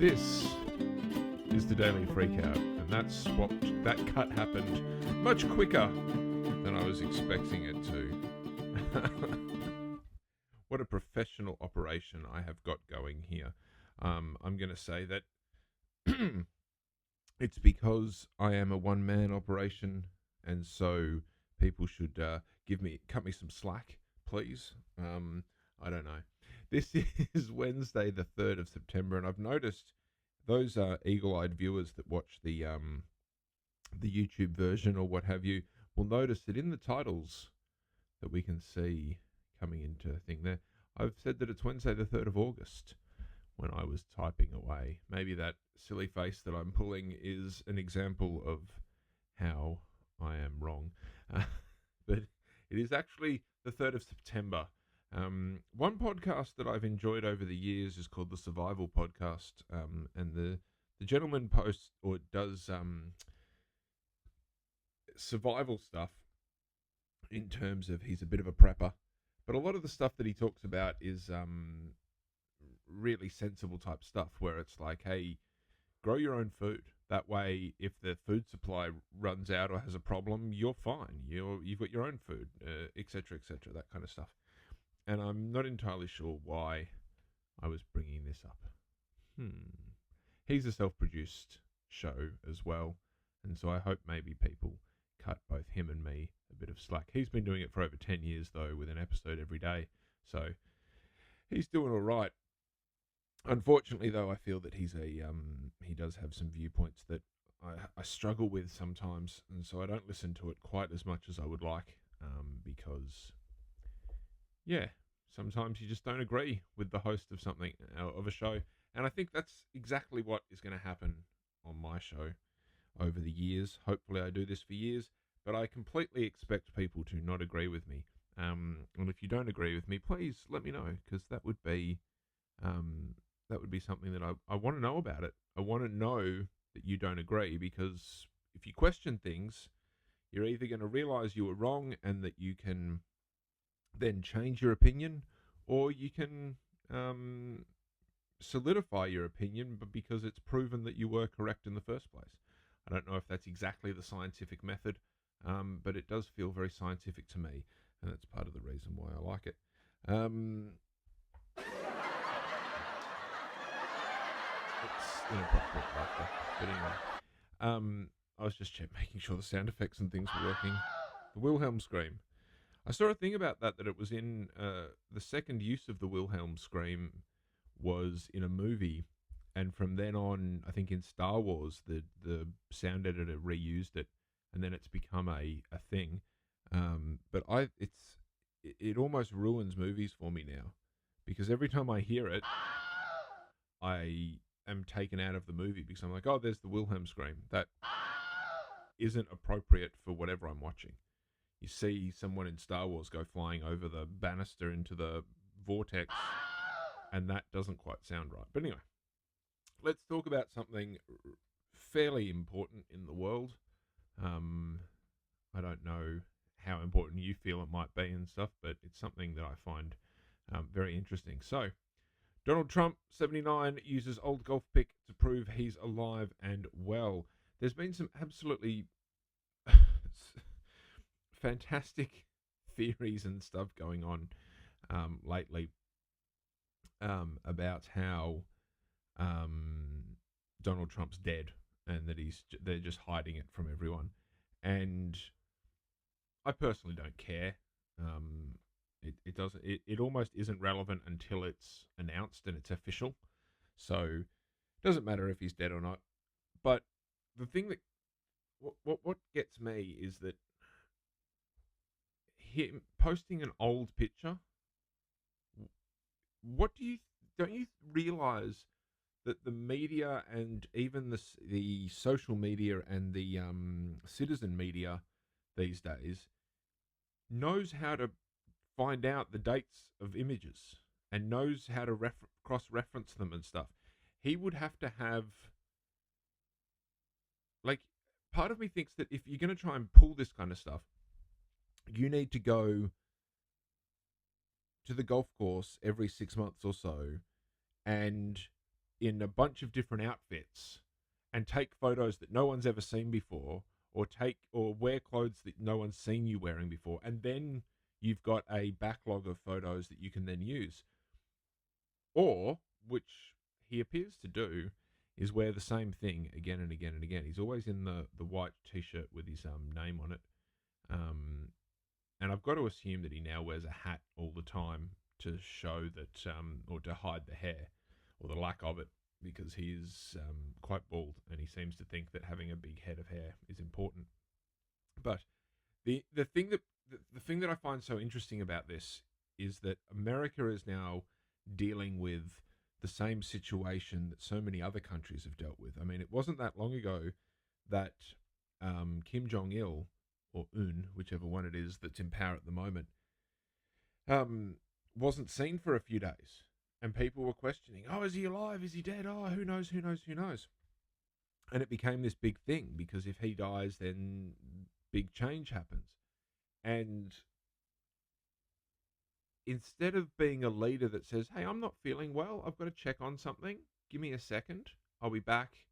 This is the Daily Freakout, and that cut happened much quicker than I was expecting it to. What a professional operation I have got going here. I'm going to say that it's because I am a one-man operation, and so people should cut me some slack, please. I don't know. This is Wednesday, the 3rd of September, and I've noticed those eagle-eyed viewers that watch the YouTube version or what have you will notice that in the titles that we can see coming into a thing there, I've said that it's Wednesday, the 3rd of August when I was typing away. Maybe that silly face that I'm pulling is an example of how I am wrong. But it is actually the 3rd of September. One podcast that I've enjoyed over the years is called the Survival Podcast, and the gentleman posts or does survival stuff in terms of he's a bit of a prepper, but a lot of the stuff that he talks about is really sensible type stuff where it's like, hey, grow your own food. That way, if the food supply runs out or has a problem, you're fine. You've got your own food, etc., etc., that kind of stuff. And I'm not entirely sure why I was bringing this up. He's a self-produced show as well, and so I hope maybe people cut both him and me a bit of slack. He's been doing it for over 10 years, though, with an episode every day, so he's doing all right. Unfortunately, though, I feel that he does have some viewpoints that I struggle with sometimes, and so I don't listen to it quite as much as I would like, because, yeah, sometimes you just don't agree with the host of something, of a show, and I think that's exactly what is going to happen on my show over the years. Hopefully I do this for years, but I completely expect people to not agree with me, and if you don't agree with me, please let me know, because that would be something that I want to know about it. I want to know that you don't agree, because if you question things, you're either going to realize you were wrong and that you can then change your opinion, or you can solidify your opinion, but because it's proven that you were correct in the first place. I don't know if that's exactly the scientific method, but it does feel very scientific to me, and that's part of the reason why I like it. It's inappropriate laughter, but anyway. I was just making sure the sound effects and things were working. The Wilhelm scream. I saw a thing about that it was in the second use of the Wilhelm scream was in a movie, and from then on, I think in Star Wars, the sound editor reused it, and then it's become a thing. But it almost ruins movies for me now, because every time I hear it, I am taken out of the movie, because I'm like, oh, there's the Wilhelm scream. That isn't appropriate for whatever I'm watching. You see someone in Star Wars go flying over the banister into the vortex, and that doesn't quite sound right. But anyway, let's talk about something fairly important in the world. I don't know how important you feel it might be and stuff, but it's something that I find very interesting. So, Donald Trump, 79, uses old golf pick to prove he's alive and well. There's been some absolutely fantastic theories and stuff going on lately about how Donald Trump's dead and that they're just hiding it from everyone. And I personally don't care. It almost isn't relevant until it's announced and it's official. So it doesn't matter if he's dead or not. But the thing that what gets me is that him posting an old picture. Don't you realize that the media and even the social media and the citizen media these days knows how to find out the dates of images and knows how to cross-reference them and stuff? He would have to have, like, part of me thinks that if you're going to try and pull this kind of stuff, you need to go to the golf course every 6 months or so and in a bunch of different outfits and take photos that no one's ever seen before, or wear clothes that no one's seen you wearing before, and then you've got a backlog of photos that you can then use. Or, which he appears to do, is wear the same thing again and again and again. He's always in the white t-shirt with his name on it. And I've got to assume that he now wears a hat all the time to show that, or to hide the hair or the lack of it, because he is quite bald, and he seems to think that having a big head of hair is important. But the thing that I find so interesting about this is that America is now dealing with the same situation that so many other countries have dealt with. I mean, it wasn't that long ago that Kim Jong Il, or Un, whichever one it is that's in power at the moment, wasn't seen for a few days, and people were questioning, "Oh, is he alive? Is he dead? Oh, who knows? Who knows? Who knows?" And it became this big thing, because if he dies, then big change happens. And instead of being a leader that says, "Hey, I'm not feeling well, I've got to check on something, give me a second, I'll be back.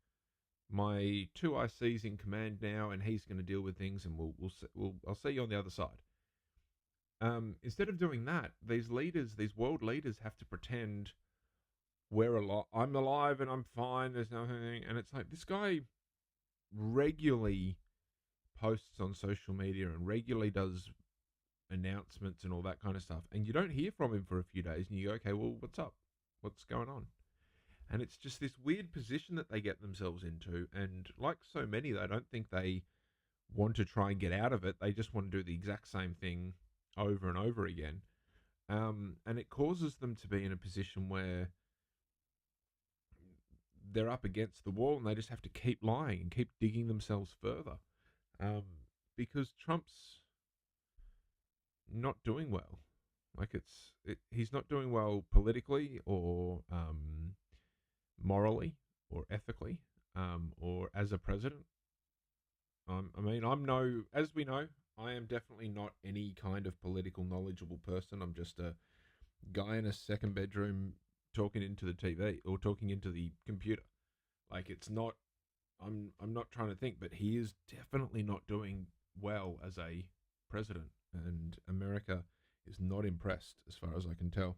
My two IC's in command now, and he's going to deal with things, and I'll see you on the other side." Instead of doing that, these world leaders, have to pretend I'm alive and I'm fine. There's nothing, and it's like, this guy regularly posts on social media and regularly does announcements and all that kind of stuff, and you don't hear from him for a few days, and you go, "Okay, well, what's up? What's going on?" And it's just this weird position that they get themselves into, and like so many, I don't think they want to try and get out of it. They just want to do the exact same thing over and over again. And it causes them to be in a position where they're up against the wall, and they just have to keep lying and keep digging themselves further, um, because Trump's not doing well. Like, he's not doing well politically, or morally, or ethically, or as a president. I mean, as we know, I am definitely not any kind of political knowledgeable person. I'm just a guy in a second bedroom talking into the TV, or talking into the computer. Like, it's not. I'm not trying to think, but he is definitely not doing well as a president, and America is not impressed, as far as I can tell.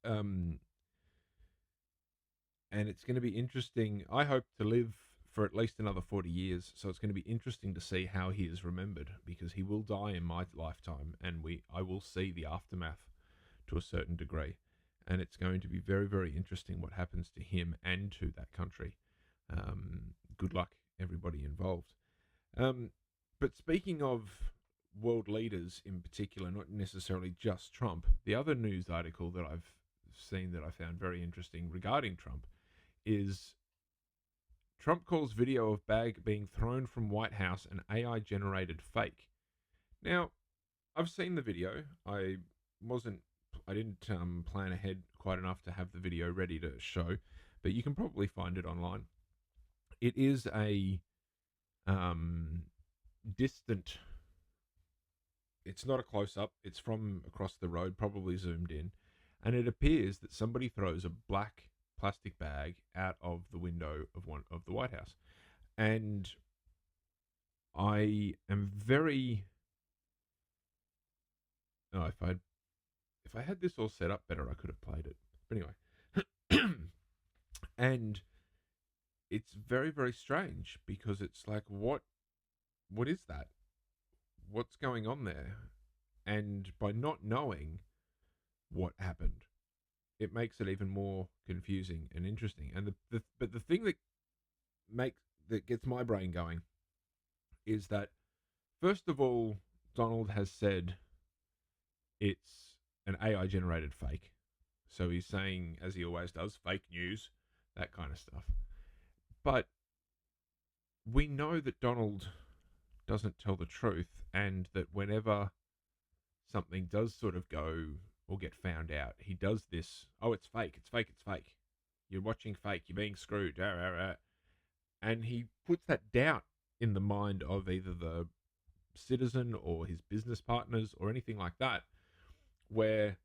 Um, and it's going to be interesting. I hope to live for at least another 40 years, so it's going to be interesting to see how he is remembered, because he will die in my lifetime, and I will see the aftermath to a certain degree, and it's going to be very, very interesting what happens to him and to that country. Good luck, everybody involved. But speaking of world leaders in particular, not necessarily just Trump, the other news article that I've seen that I found very interesting regarding Trump is, Trump calls video of bag being thrown from White House an AI generated fake. Now, I've seen the video. I didn't plan ahead quite enough to have the video ready to show, but you can probably find it online. It is a distant. It's not a close up. It's from across the road, probably zoomed in, and it appears that somebody throws a black plastic bag out of the window of the White House. And I am very. Oh, if I had this all set up better, I could have played it. But anyway, and it's very, very strange, because it's like, what is that? What's going on there? And by not knowing what happened, it makes it even more confusing and interesting. And but the thing that gets my brain going is that, first of all, Donald has said it's an AI generated fake. So he's saying, as he always does, fake news, that kind of stuff. But we know that Donald doesn't tell the truth, and that whenever something does sort of go or get found out, he does this, "Oh, it's fake, it's fake, it's fake. You're watching fake, you're being screwed." And he puts that doubt in the mind of either the citizen or his business partners or anything like that, where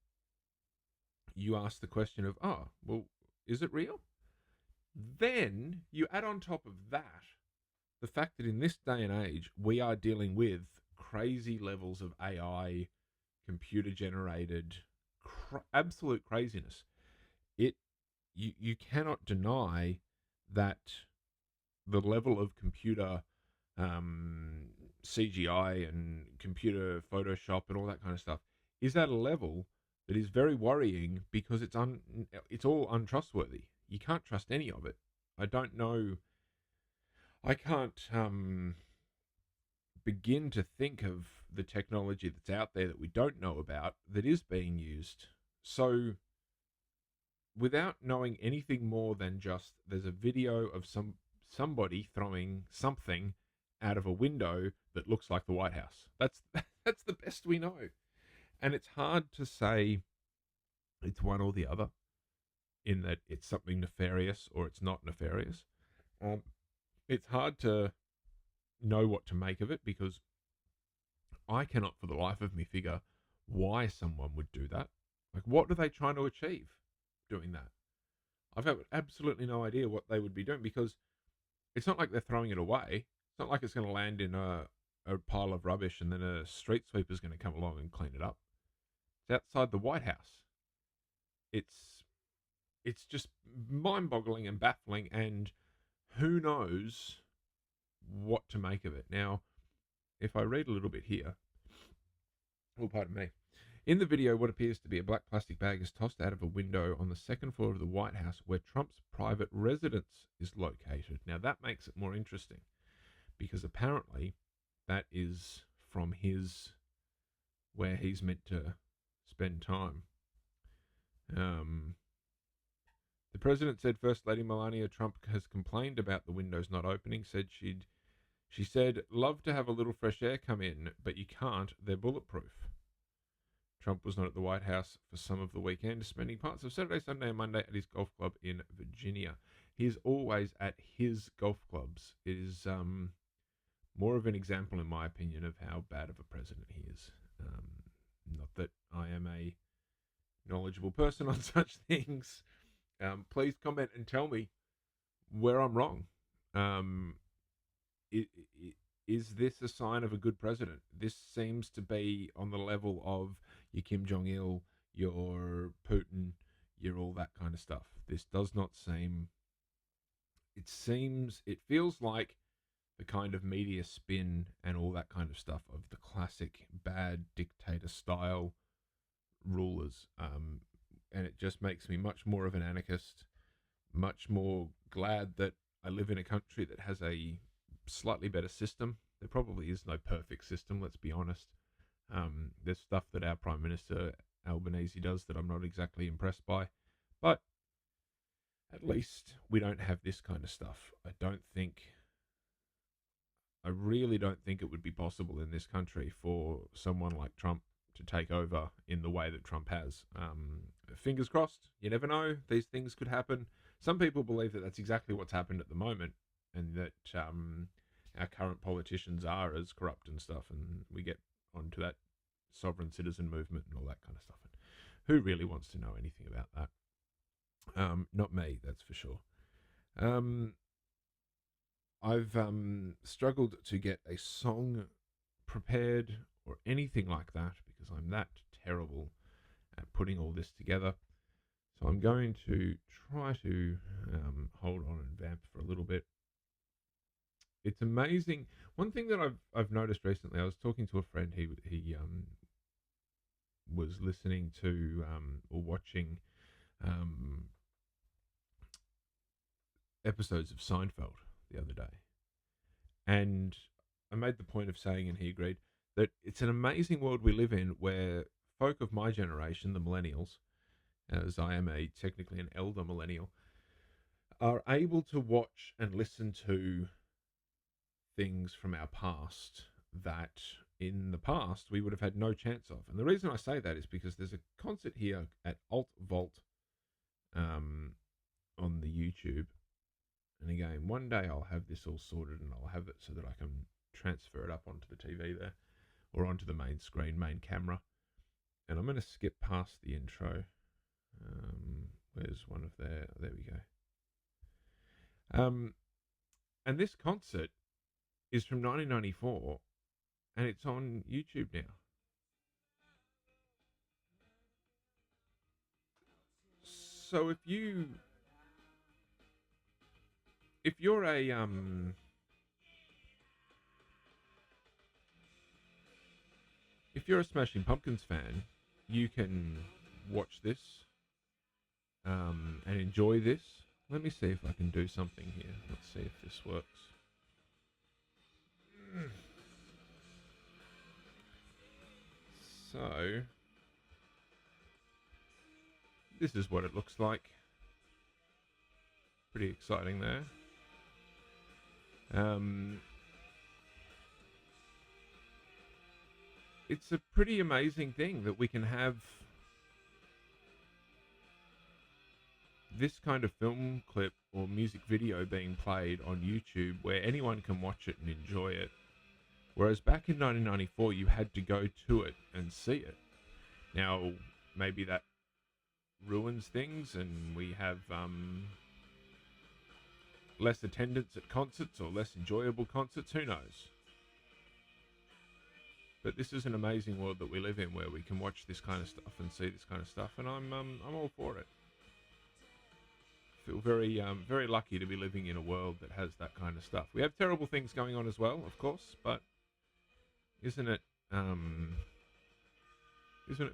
you ask the question of, "Oh, well, is it real?" Then you add on top of that the fact that in this day and age, we are dealing with crazy levels of AI, computer generated, absolute craziness. It you cannot deny that the level of computer um, CGI and computer Photoshop and all that kind of stuff is at a level that is very worrying because it's all untrustworthy. You can't trust any of it. I don't know. I can't begin to think of the technology that's out there that we don't know about that is being used. So, without knowing anything more than just there's a video of somebody throwing something out of a window that looks like the White House. That's the best we know. And it's hard to say it's one or the other in that it's something nefarious or it's not nefarious. Um, it's hard to know what to make of it because I cannot for the life of me figure why someone would do that. Like, what are they trying to achieve doing that? I've got absolutely no idea what they would be doing because it's not like they're throwing it away. It's not like it's going to land in a pile of rubbish and then a street sweeper's going to come along and clean it up. It's outside the White House. It's just mind-boggling and baffling, and who knows what to make of it. Now, if I read a little bit here, oh, pardon me. In the video, what appears to be a black plastic bag is tossed out of a window on the second floor of the White House where Trump's private residence is located. Now, that makes it more interesting because apparently that is from where he's meant to spend time. The president said First Lady Melania Trump has complained about the windows not opening, she said, love to have a little fresh air come in, but you can't, they're bulletproof. Trump was not at the White House for some of the weekend, spending parts of Saturday, Sunday, and Monday at his golf club in Virginia. He is always at his golf clubs. It is more of an example, in my opinion, of how bad of a president he is. Not that I am a knowledgeable person on such things. Please comment and tell me where I'm wrong. Is this a sign of a good president? This seems to be on the level of your Kim Jong-il, your Putin, your all that kind of stuff. This does not seem... it feels like the kind of media spin and all that kind of stuff of the classic bad dictator style rulers. And it just makes me much more of an anarchist, much more glad that I live in a country that has a slightly better system. There probably is no perfect system, let's be honest. There's stuff that our Prime Minister Albanese does that I'm not exactly impressed by, but at least we don't have this kind of stuff. I really don't think it would be possible in this country for someone like Trump to take over in the way that Trump has. Fingers crossed, you never know, these things could happen. Some people believe that that's exactly what's happened at the moment, and that our current politicians are as corrupt and stuff, and we get onto that sovereign citizen movement and all that kind of stuff. And who really wants to know anything about that? Not me, that's for sure. I've struggled to get a song prepared or anything like that because I'm that terrible at putting all this together. So I'm going to try to hold on and vamp for a little bit. It's amazing. One thing that I've noticed recently, I was talking to a friend. He was listening to or watching episodes of Seinfeld the other day, and I made the point of saying, and he agreed, that it's an amazing world we live in where folk of my generation, the millennials, as I am technically an elder millennial, are able to watch and listen to things from our past that in the past we would have had no chance of. And the reason I say that is because there's a concert here at Alt Vault on the YouTube. And again, one day I'll have this all sorted and I'll have it so that I can transfer it up onto the TV there or onto the main screen, main camera. And I'm going to skip past the intro. Where's one of there we go. Um, and this concert is from 1994, and it's on YouTube now. So if you're a if you're a Smashing Pumpkins fan, you can watch this and enjoy this. Let me see if I can do something here. Let's see if this works. So, this is what it looks like. Pretty exciting there. It's a pretty amazing thing that we can have this kind of film clip or music video being played on YouTube where anyone can watch it and enjoy it. Whereas back in 1994, you had to go to it and see it. Now, maybe that ruins things and we have less attendance at concerts or less enjoyable concerts. Who knows? But this is an amazing world that we live in where we can watch this kind of stuff and see this kind of stuff, and I'm all for it. Feel very lucky to be living in a world that has that kind of stuff. We have terrible things going on as well, of course, but isn't it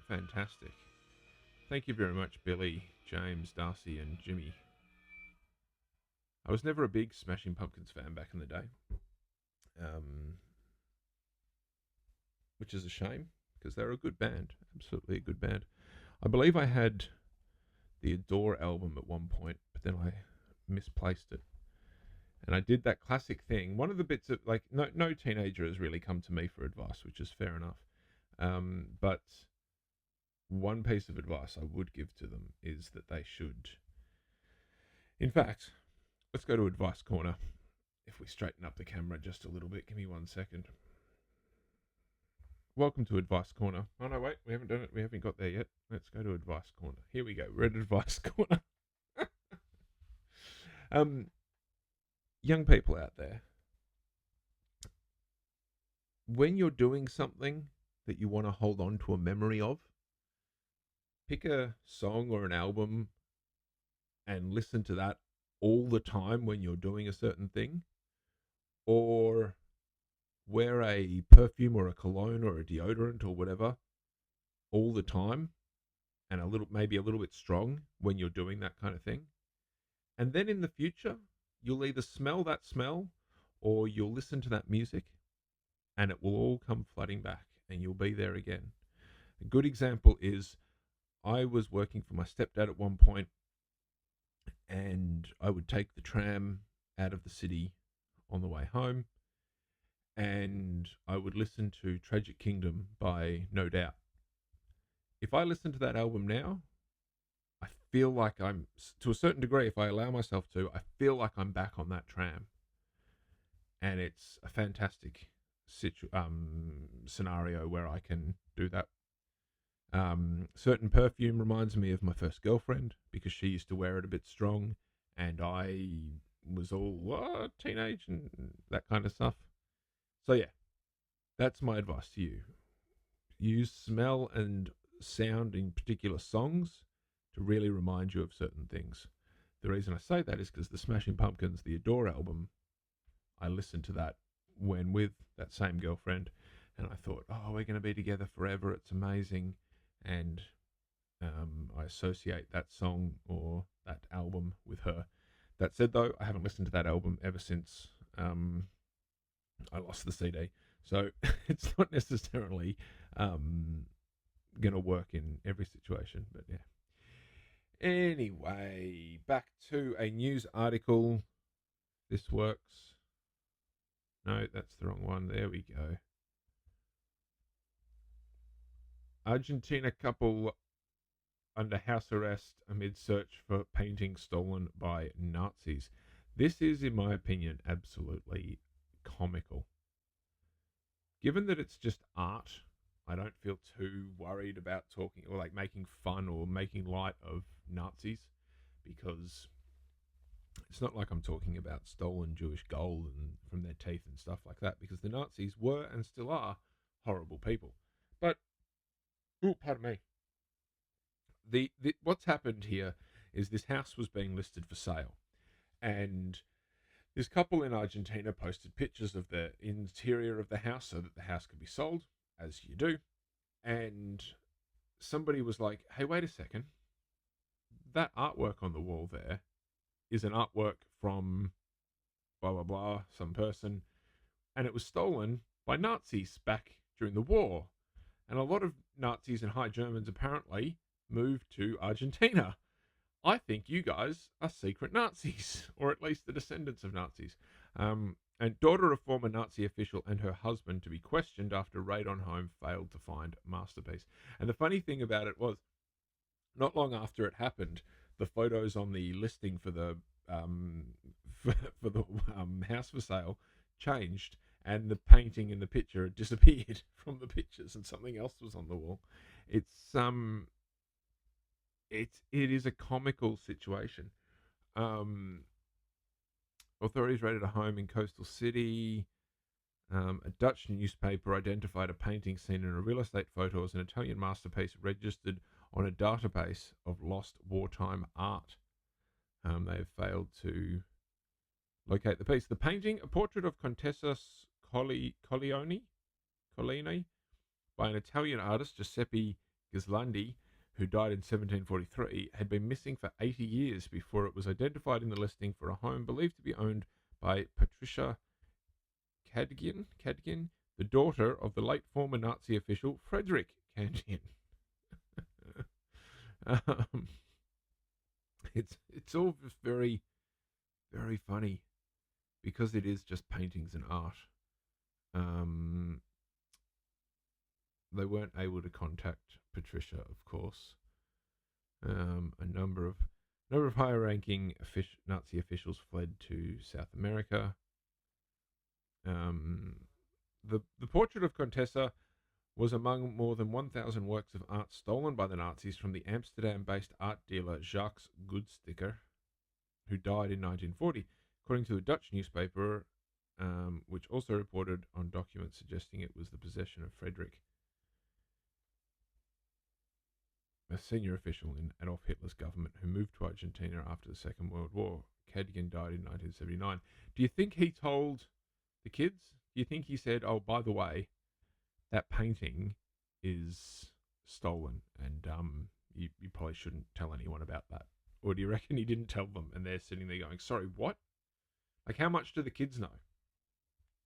fantastic? Thank you very much, Billy, James, Darcy, and Jimmy. I was never a big Smashing Pumpkins fan back in the day, which is a shame because they're a good band, absolutely a good band. I believe I had the Adore album at one point, but then I misplaced it. And I did that classic thing. One of the bits of, like, no teenager has really come to me for advice, which is fair enough. But one piece of advice I would give to them is that they should. In fact, let's go to Advice Corner. If we straighten up the camera just a little bit, give me 1 second. Welcome to Advice Corner. Oh no, wait, we haven't done it. We haven't got there yet. Let's go to Advice Corner. Here we go. We're at Advice Corner. Young people out there, when you're doing something that you want to hold on to a memory of, pick a song or an album and listen to that all the time when you're doing a certain thing, or wear a perfume or a cologne or a deodorant or whatever all the time, and maybe a little bit strong when you're doing that kind of thing. And then in the future, you'll either smell that smell or you'll listen to that music and it will all come flooding back and you'll be there again. A good example is I was working for my stepdad at one point, and I would take the tram out of the city on the way home, and I would listen to Tragic Kingdom by No Doubt. If I listen to that album now, I feel like I'm, to a certain degree, if I allow myself to, I feel like I'm back on that tram. And it's a fantastic scenario where I can do that. Certain perfume reminds me of my first girlfriend because she used to wear it a bit strong, and I was all teenage and that kind of stuff. So yeah, that's my advice to you. Use smell and sound in particular songs to really remind you of certain things. The reason I say that is because the Smashing Pumpkins, the Adore album, I listened to that when with that same girlfriend, and I thought, oh, we're going to be together forever. It's amazing. And I associate that song or that album with her. That said, though, I haven't listened to that album ever since I lost the CD. So it's not necessarily going to work in every situation, but yeah. Anyway, back to a news article. This works. No, that's the wrong one. There we go. Argentina couple under house arrest amid search for painting stolen by Nazis. This is, in my opinion, absolutely comical. Given that it's just art, I don't feel too worried about talking or like making fun or making light of Nazis, because It's not like I'm talking about stolen Jewish gold and from their teeth and stuff like that, because the Nazis were and still are horrible people. But, oh, pardon me. The what's happened here is this house was being listed for sale, and this couple in Argentina posted pictures of the interior of the house so that the house could be sold, as you do. And somebody was like, "Hey, wait a second. That artwork on the wall there is an artwork from blah blah blah, some person, and it was stolen by Nazis back during the war. And a lot of Nazis and High Germans apparently moved to Argentina. I think you guys are secret Nazis, or at least the descendants of Nazis." And daughter of former Nazi official and her husband to be questioned after raid on home failed to find masterpiece. And the funny thing about it was, not long after it happened, the photos on the listing for the um, for the house for sale changed, and the painting in the picture had disappeared from the pictures, and something else was on the wall. It's it is a comical situation. Um, Authorities raided a home in Coastal City. A Dutch newspaper identified a painting seen in a real estate photo as an Italian masterpiece registered on a database of lost wartime art. They have failed to locate the piece. The painting, a portrait of Contessa Colleoni, by an Italian artist, Giuseppe Ghislandi, who died in 1743, had been missing for 80 years before it was identified in the listing for a home believed to be owned by Patricia Cadgin, the daughter of the late former Nazi official Frederick Cadgin. um, it's all just very, very funny because it is just paintings and art. They weren't able to contact Patricia, of course. A number of higher-ranking Nazi officials fled to South America. The portrait of Contessa was among more than 1,000 works of art stolen by the Nazis from the Amsterdam-based art dealer Jacques Goodsticker, who died in 1940, according to a Dutch newspaper, which also reported on documents suggesting it was the possession of Frederick, a senior official in Adolf Hitler's government who moved to Argentina after the Second World War. Cadgin died in 1979. Do you think he told the kids? Do you think he said, "Oh, by the way, that painting is stolen, and you probably shouldn't tell anyone about that"? Or do you reckon he didn't tell them, and they're sitting there going, "Sorry, what?" Like, how much do the kids know?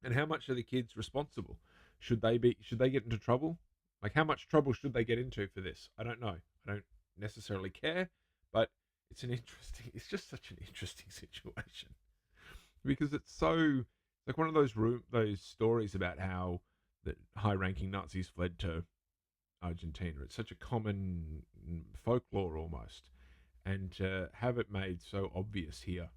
And how much are the kids responsible? Should they get into trouble? Like, how much trouble should they get into for this? I don't know. I don't necessarily care, but it's just such an interesting situation, because it's so, like, one of those stories about how the high-ranking Nazis fled to Argentina. It's such a common folklore almost, and to have it made so obvious here.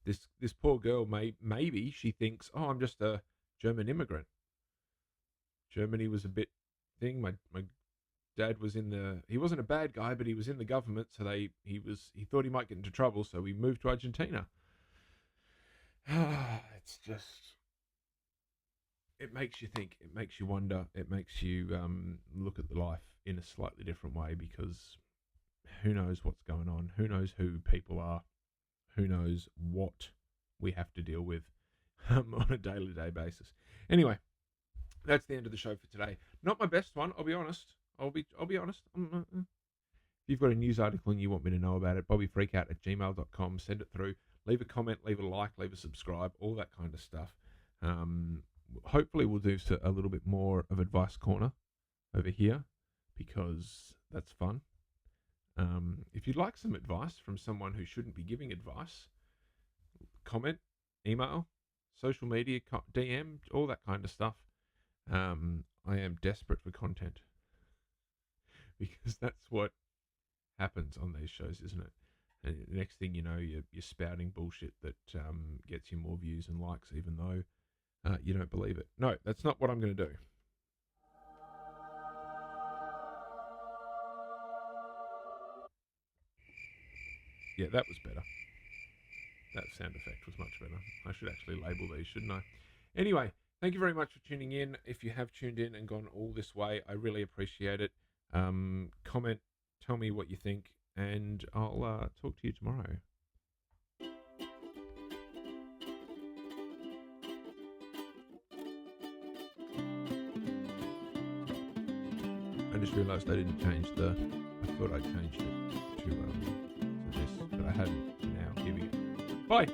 This poor girl maybe she thinks, "Oh, I'm just a German immigrant. Germany was a bit thing. My dad was he wasn't a bad guy, but he was in the government, so he thought he might get into trouble, so we moved to Argentina." It's just, it makes you think, it makes you wonder, it makes you look at the life in a slightly different way, because who knows what's going on? Who knows who people are? Who knows what we have to deal with on a day-to-day basis? Anyway, that's the end of the show for today. Not my best one, I'll be honest. I'll be honest. If you've got a news article and you want me to know about it, bobbyfreakout@gmail.com. Send it through. Leave a comment, leave a like, leave a subscribe, all that kind of stuff. Hopefully we'll do a little bit more of Advice Corner over here, because that's fun. If you'd like some advice from someone who shouldn't be giving advice, comment, email, social media, DM, all that kind of stuff. I am desperate for content, because that's what happens on these shows, isn't it? And the next thing you know, you're spouting bullshit that gets you more views and likes, even though you don't believe it. No, that's not what I'm going to do. Yeah, that was better. That sound effect was much better. I should actually label these, shouldn't I? Anyway, thank you very much for tuning in. If you have tuned in and gone all this way, I really appreciate it. Comment, tell me what you think, and I'll talk to you tomorrow. I just realised I didn't change I thought I changed it to this, but I hadn't. So now, here we go. Bye.